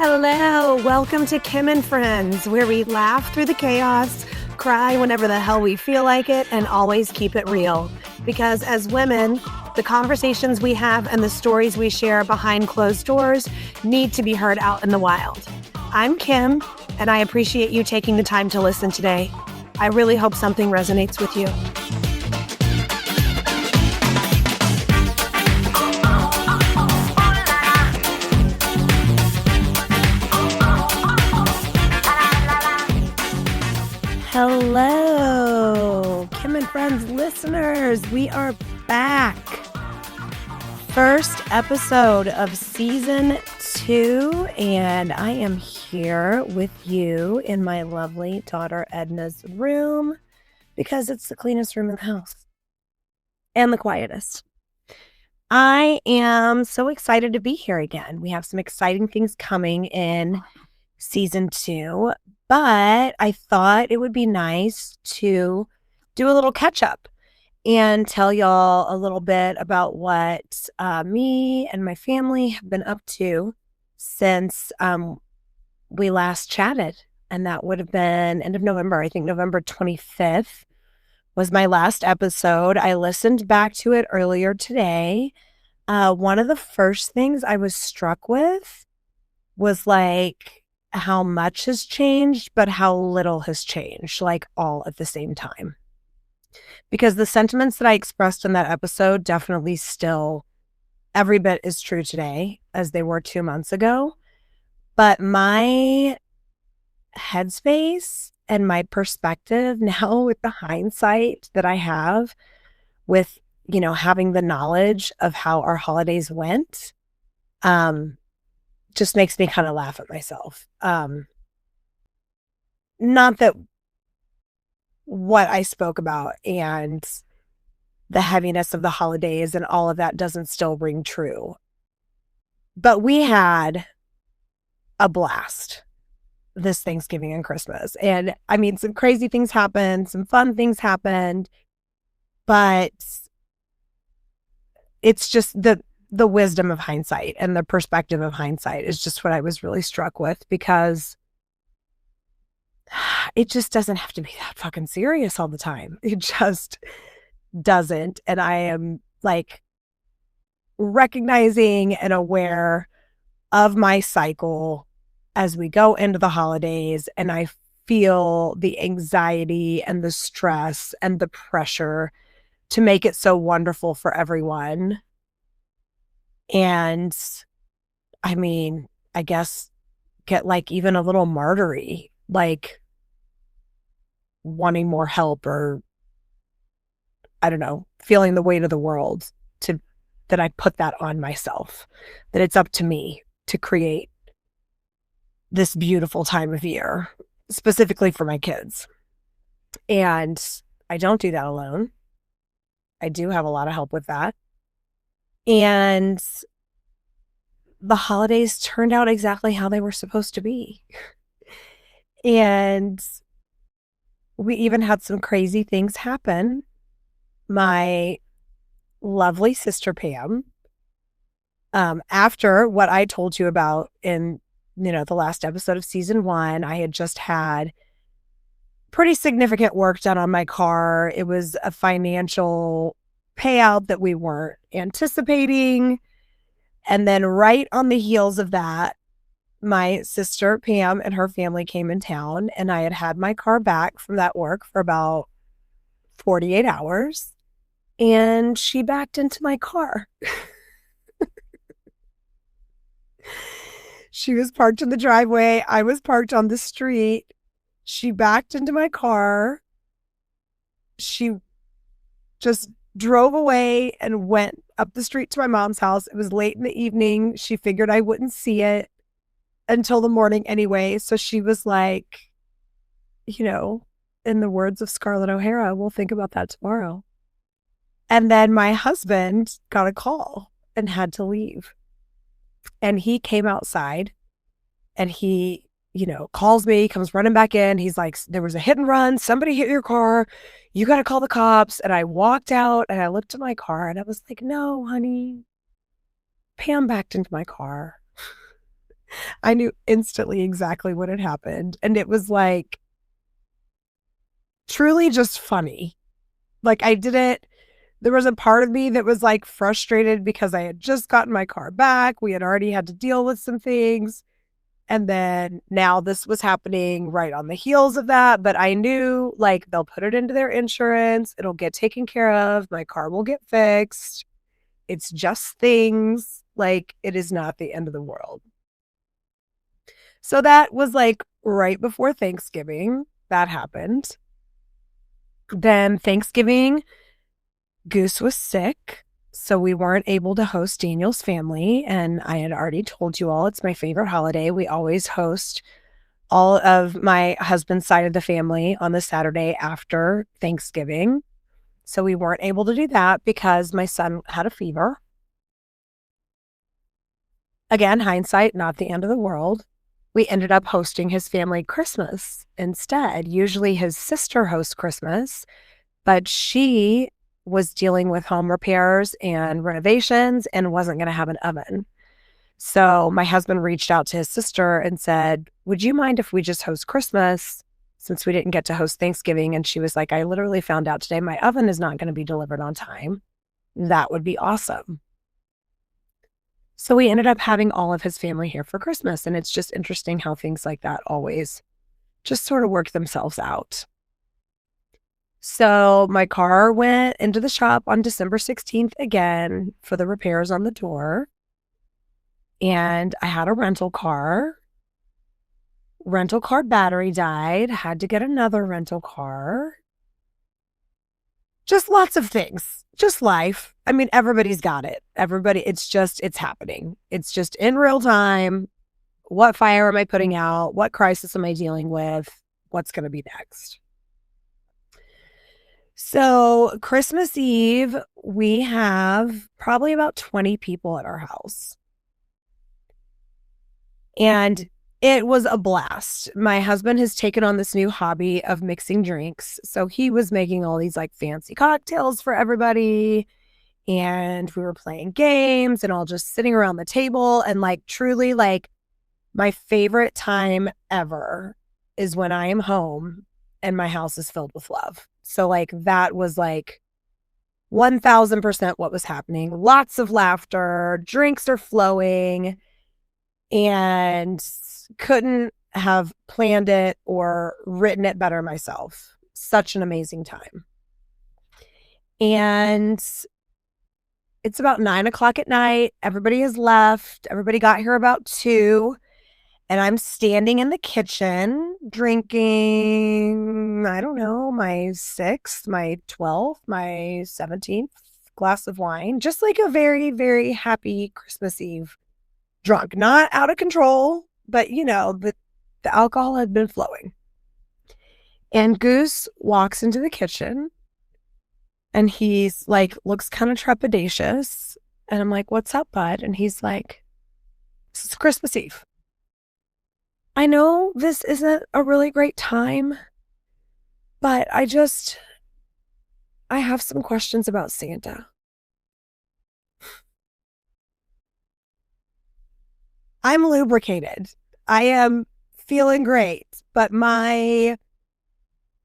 Hello, welcome to Kim and Friends, where we laugh through the chaos, cry whenever the hell we feel like it, and always keep it real. Because as women, the conversations we have and the stories we share behind closed doors need to be heard out in the wild. I'm Kim, and I appreciate you taking the time to listen today. I really hope something resonates with you. Hello, Kim and Friends listeners. We are back. First episode of season 2, and I am here with you in my lovely daughter Edna's room because it's the cleanest room in the house and the quietest. I am so excited to be here again. We have some exciting things coming in season 2. But I thought it would be nice to do a little catch up and tell y'all a little bit about what me and my family have been up to since we last chatted. And that would have been end of November. I think November 25th was my last episode. I listened back to it earlier today. One of the first things I was struck with was like how much has changed, but how little has changed, like all at the same time. Because the sentiments that I expressed in that episode definitely still every bit as true today as they were 2 months ago. But my headspace and my perspective now with the hindsight that I have with, having the knowledge of how our holidays went, just makes me kind of laugh at myself. Not that what I spoke about and the heaviness of the holidays and all of that doesn't still ring true. But we had a blast this Thanksgiving and Christmas. And I mean, some crazy things happened, some fun things happened, but it's just the wisdom of hindsight and the perspective of hindsight is just what I was really struck with, because it just doesn't have to be that fucking serious all the time. It just doesn't. And I am like recognizing and aware of my cycle as we go into the holidays, and I feel the anxiety and the stress and the pressure to make it so wonderful for everyone. And I mean, I guess get like even a little martyry, like wanting more help, or I don't know, feeling the weight of the world that I put that on myself, that it's up to me to create this beautiful time of year, specifically for my kids. And I don't do that alone. I do have a lot of help with that. And the holidays turned out exactly how they were supposed to be. And we even had some crazy things happen. My lovely sister Pam, after what I told you about in, the last episode of season 1, I had just had pretty significant work done on my car. It was a financial payout that we weren't anticipating. And then right on the heels of that, my sister Pam and her family came in town, and I had my car back from that work for about 48 hours, and she backed into my car. She was parked in the driveway. I was parked on the street. She backed into my car. She just drove away and went up the street to my mom's house. It was late in the evening. She figured I wouldn't see it until the morning anyway. So she was like, in the words of Scarlett O'Hara, we'll think about that tomorrow. And then my husband got a call and had to leave. And he came outside and he, calls me, comes running back in. He's like, there was a hit and run. Somebody hit your car. You got to call the cops. And I walked out and I looked at my car and I was like, no, honey, Pam backed into my car. I knew instantly exactly what had happened. And it was like truly just funny. Like I didn't, there was a part of me that was like frustrated because I had just gotten my car back. We had already had to deal with some things. And then now this was happening right on the heels of that. But I knew like they'll put it into their insurance, it'll get taken care of, my car will get fixed. It's just things. Like it is not the end of the world. So that was like right before Thanksgiving. That happened. Then Thanksgiving, Goose was sick. So we weren't able to host Daniel's family. And I had already told you all it's my favorite holiday. We always host all of my husband's side of the family on the Saturday after Thanksgiving. So we weren't able to do that because my son had a fever. Again, hindsight, not the end of the world. We ended up hosting his family Christmas instead. Usually his sister hosts Christmas, but she was dealing with home repairs and renovations and wasn't going to have an oven. So my husband reached out to his sister and said, would you mind if we just host Christmas since we didn't get to host Thanksgiving? And she was like, I literally found out today my oven is not going to be delivered on time. That would be awesome. So we ended up having all of his family here for Christmas. And it's just interesting how things like that always just sort of work themselves out. So my car went into the shop on December 16th again for the repairs on the door. And I had a rental car. Rental car battery died. Had to get another rental car. Just lots of things. Just life. I mean, everybody's got it. It's happening. It's just in real time. What fire am I putting out? What crisis am I dealing with? What's going to be next? So Christmas Eve, we have probably about 20 people at our house. And it was a blast. My husband has taken on this new hobby of mixing drinks. So he was making all these like fancy cocktails for everybody. And we were playing games and all just sitting around the table. And like truly like my favorite time ever is when I am home and my house is filled with love. So like that was like 1000% what was happening. Lots of laughter, drinks are flowing, and couldn't have planned it or written it better myself. Such an amazing time. And it's about 9:00 at night. Everybody has left. Everybody got here about 2. And I'm standing in the kitchen drinking, I don't know, my 6th, my 12th, my 17th glass of wine. Just like a very, very happy Christmas Eve drunk. Not out of control, but you know, the alcohol had been flowing. And Goose walks into the kitchen and he's like, looks kind of trepidatious. And I'm like, what's up, bud? And he's like, this is Christmas Eve. I know this isn't a really great time, but I have some questions about Santa. I'm lubricated. I am feeling great, but my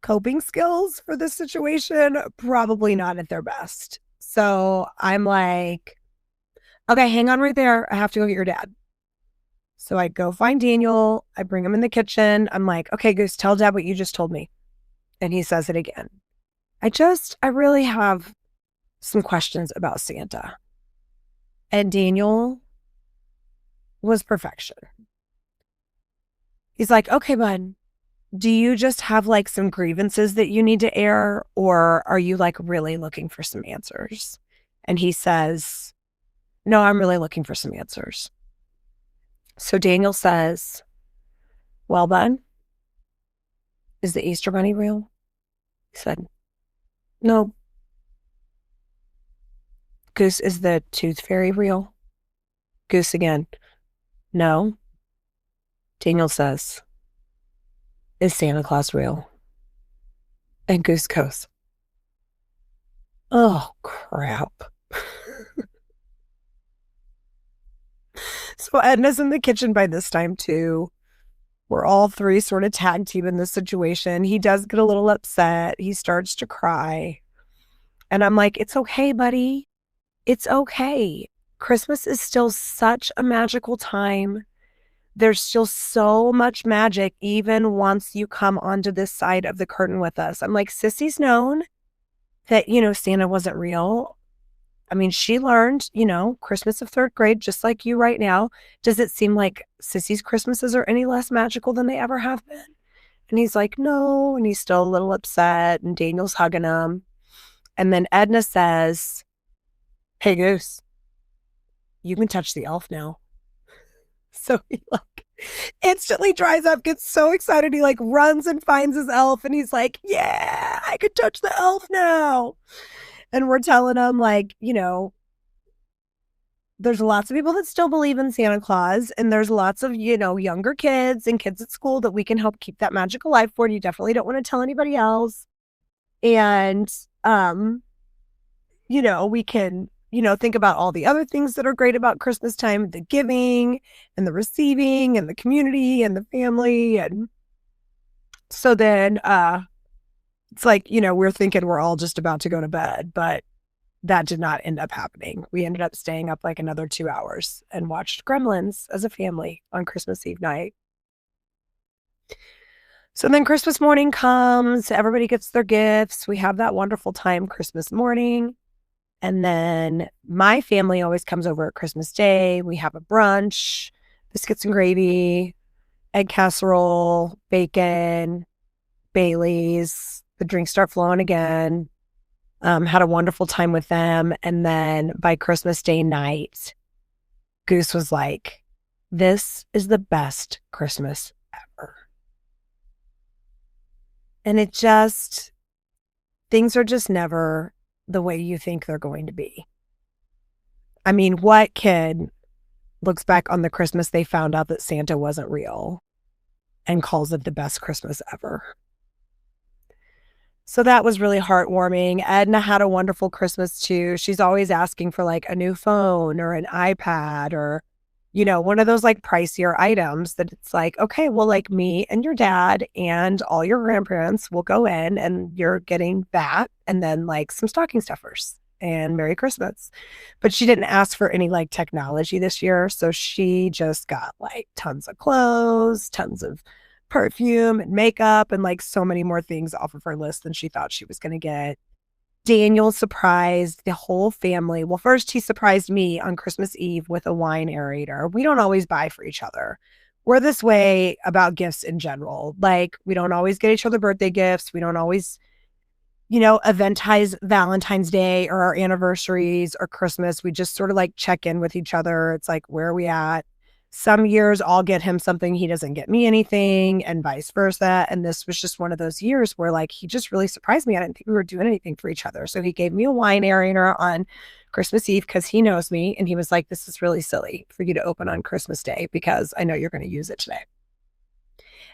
coping skills for this situation, probably not at their best. So I'm like, okay, hang on right there. I have to go get your dad. So I go find Daniel. I bring him in the kitchen. I'm like, okay, Goose, tell Dad what you just told me. And he says it again. I really have some questions about Santa. And Daniel was perfection. He's like, okay, bud, do you just have like some grievances that you need to air? Or are you like really looking for some answers? And he says, no, I'm really looking for some answers. So Daniel says, well, bud, is the Easter Bunny real? He said, no. Goose, is the Tooth Fairy real? Goose again, no. Daniel says, is Santa Claus real? And Goose goes, oh, crap. So Edna's in the kitchen by this time too. We're all three sort of tag team in this situation. He does get a little upset. He starts to cry. And I'm like, it's okay, buddy. It's okay. Christmas is still such a magical time. There's still so much magic, even once you come onto this side of the curtain with us. I'm like, Sissy's known that, Santa wasn't real. I mean, she learned, Christmas of third grade, just like you right now. Does it seem like Sissy's Christmases are any less magical than they ever have been? And he's like, no. And he's still a little upset. And Daniel's hugging him. And then Edna says, hey, Goose, you can touch the elf now. So he instantly dries up, gets so excited. He runs and finds his elf. And he's like, yeah, I could touch the elf now. And we're telling him there's lots of people that still believe in Santa Claus. And there's lots of, younger kids and kids at school that we can help keep that magic alive for. And you definitely don't want to tell anybody else. And, we can, think about all the other things that are great about Christmas time, the giving and the receiving and the community and the family. And so then, it's we're thinking we're all just about to go to bed, but that did not end up happening. We ended up staying up another 2 hours and watched Gremlins as a family on Christmas Eve night. So then Christmas morning comes, everybody gets their gifts. We have that wonderful time Christmas morning. And then my family always comes over at Christmas Day. We have a brunch, biscuits and gravy, egg casserole, bacon, Baileys. The drinks start flowing again. Had a wonderful time with them. And then by Christmas Day night, Goose was like, this is the best Christmas ever. And things are just never the way you think they're going to be. I mean, what kid looks back on the Christmas they found out that Santa wasn't real and calls it the best Christmas ever? So that was really heartwarming. Edna had a wonderful Christmas too. She's always asking for a new phone or an iPad or, one of those pricier items that it's okay, well, me and your dad and all your grandparents will go in and you're getting that and then some stocking stuffers and Merry Christmas. But she didn't ask for any technology this year. So she just got tons of clothes, tons of perfume and makeup and so many more things off of her list than she thought she was going to get. Daniel surprised the whole family. Well, first he surprised me on Christmas Eve with a wine aerator. We don't always buy for each other. We're this way about gifts in general. We don't always get each other birthday gifts. We don't always, eventize Valentine's Day or our anniversaries or Christmas. We just sort of check in with each other. It's where are we at? Some years I'll get him something, he doesn't get me anything, and vice versa. And this was just one of those years where he just really surprised me. I didn't think we were doing anything for each other. So he gave me a wine aerator on Christmas Eve because he knows me. And he was like, this is really silly for you to open on Christmas Day because I know you're going to use it today.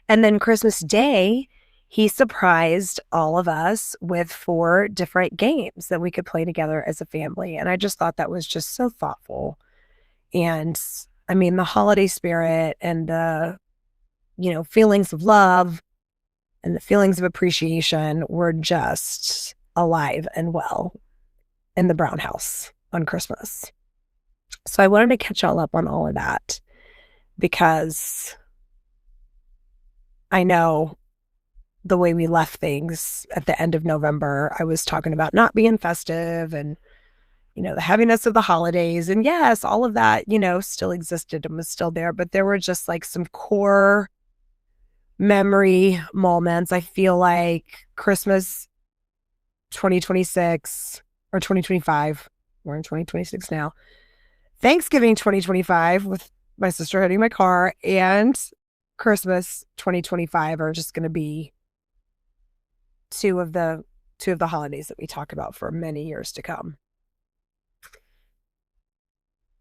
And then Christmas Day, he surprised all of us with 4 different games that we could play together as a family. And I just thought that was just so thoughtful. And I mean, the holiday spirit and the, feelings of love and the feelings of appreciation were just alive and well in the Brown house on Christmas. So I wanted to catch y'all up on all of that because I know the way we left things at the end of November. I was talking about not being festive and the heaviness of the holidays. And yes, all of that, still existed and was still there. But there were just some core memory moments. I feel like Christmas 2026 or 2025, we're in 2026 now. Thanksgiving 2025 with my sister hitting my car and Christmas 2025 are just going to be two of the holidays that we talk about for many years to come.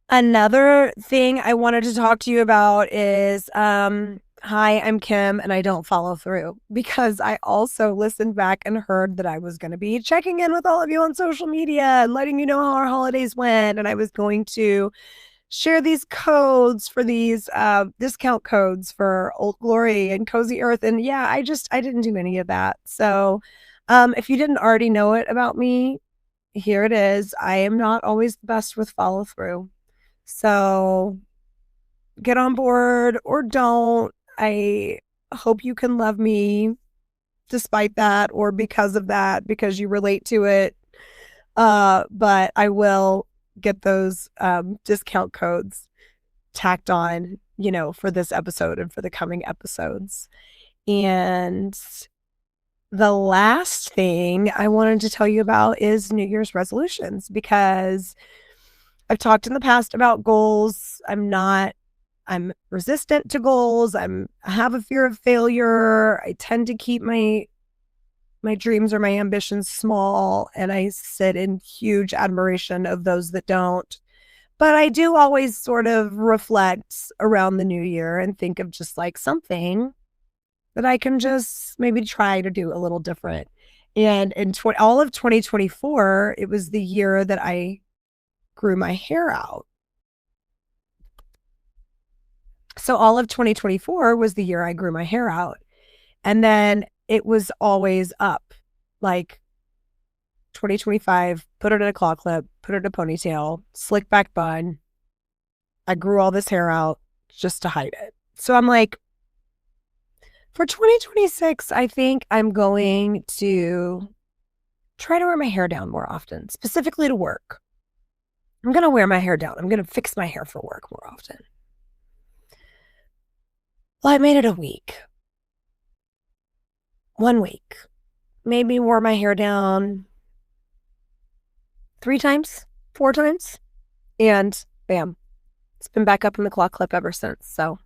Another thing I wanted to talk to you about is, hi, I'm Kim, and I don't follow through because I also listened back and heard that I was going to be checking in with all of you on social media and letting you know how our holidays went. And I was going to share these codes for these discount codes for Old Glory and Cozy Earth. And yeah, I didn't do any of that. So if you didn't already know it about me, here it is. I am not always the best with follow through. So get on board or don't. I hope you can love me despite that or because of that, because you relate to it. But I will get those discount codes tacked on, for this episode and for the coming episodes. And the last thing I wanted to tell you about is New Year's resolutions, because I've talked in the past about goals. I'm resistant to goals. I have a fear of failure. I tend to keep my dreams or my ambitions small, and I sit in huge admiration of those that don't. But I do always sort of reflect around the new year and think of just like something that I can just maybe try to do a little different. And in all of 2024, it was the year that I grew my hair out. So all of 2024 was the year I grew my hair out. And then it was always up, like 2025, put it in a claw clip, put it in a ponytail, slick back bun. I grew all this hair out just to hide it. So I'm like, for 2026, I think I'm going to try to wear my hair down more often, specifically to work. I'm going to wear my hair down. I'm going to fix my hair for work more often. Well, I made it a week. 1 week. Maybe wore my hair down 3 times, 4 times. And bam, it's been back up in the claw clip ever since. So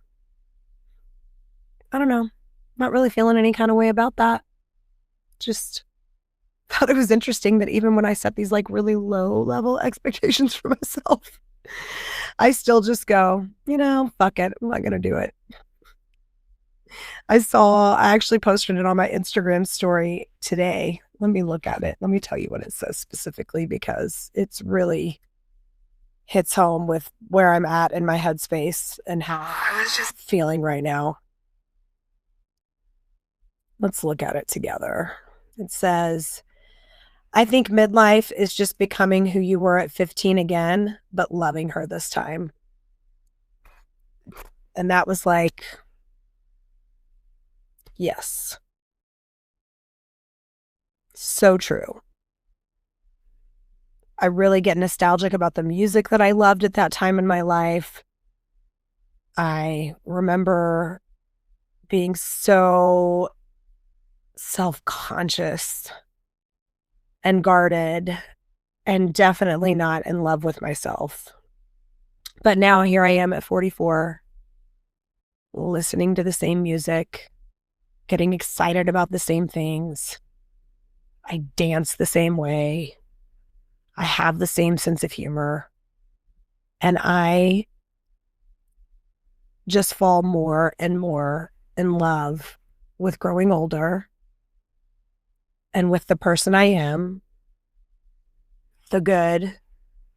I don't know. Not really feeling any kind of way about that. Just thought it was interesting that even when I set these like really low level expectations for myself, I still just go, fuck it. I'm not going to do it. I actually posted it on my Instagram story today. Let me look at it. Let me tell you what it says specifically, because it's really hits home with where I'm at in my headspace and how I was just feeling right now. Let's look at it together. It says, I think midlife is just becoming who you were at 15 again, but loving her this time. And that was like, yes. So true. I really get nostalgic about the music that I loved at that time in my life. I remember being so self-conscious and guarded and definitely not in love with myself. But now here I am at 44, listening to the same music, getting excited about the same things. I dance the same way. I have the same sense of humor. And I just fall more and more in love with growing older and with the person I am, the good,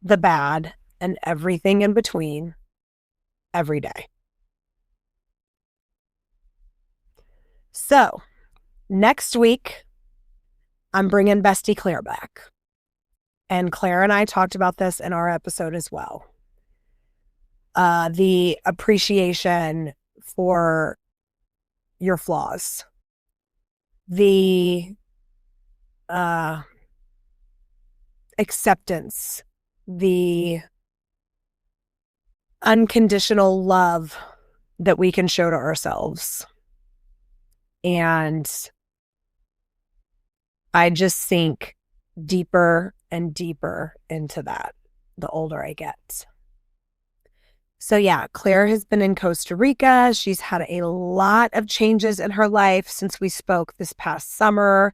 the bad, and everything in between every day. So next week, I'm bringing Bestie Claire back. And Claire and I talked about this in our episode as well. The appreciation for your flaws, the acceptance, the unconditional love that we can show to ourselves. And I just sink deeper and deeper into that the older I get. So yeah, Claire has been in Costa Rica. She's had a lot of changes in her life since we spoke this past summer.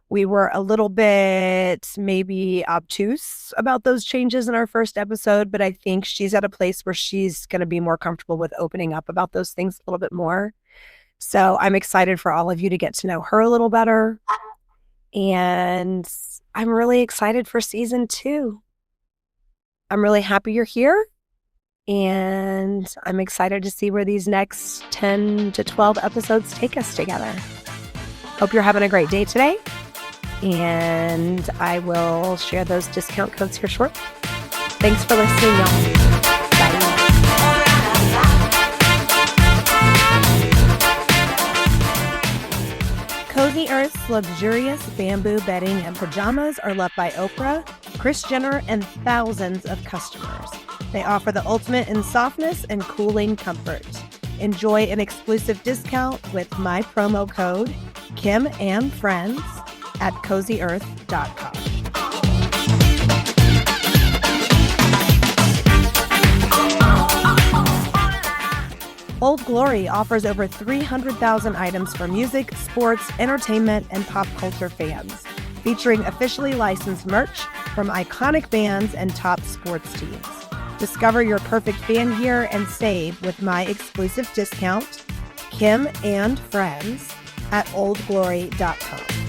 We were a little bit maybe obtuse about those changes in our first episode, but I think she's at a place where she's going to be more comfortable with opening up about those things a little bit more. So I'm excited for all of you to get to know her a little better. And I'm really excited for season 2. I'm really happy you're here. And I'm excited to see where these next 10 to 12 episodes take us together. Hope you're having a great day today. And I will share those discount codes here shortly. Thanks for listening, y'all. Bye. Cozy Earth's luxurious bamboo bedding and pajamas are loved by Oprah, Kris Jenner, and thousands of customers. They offer the ultimate in softness and cooling comfort. Enjoy an exclusive discount with my promo code KimAndFriends at CozyEarth.com. Old Glory offers over 300,000 items for music, sports, entertainment, and pop culture fans, featuring officially licensed merch from iconic bands and top sports teams. Discover your perfect fan gear and save with my exclusive discount, Kim and Friends, at oldglory.com.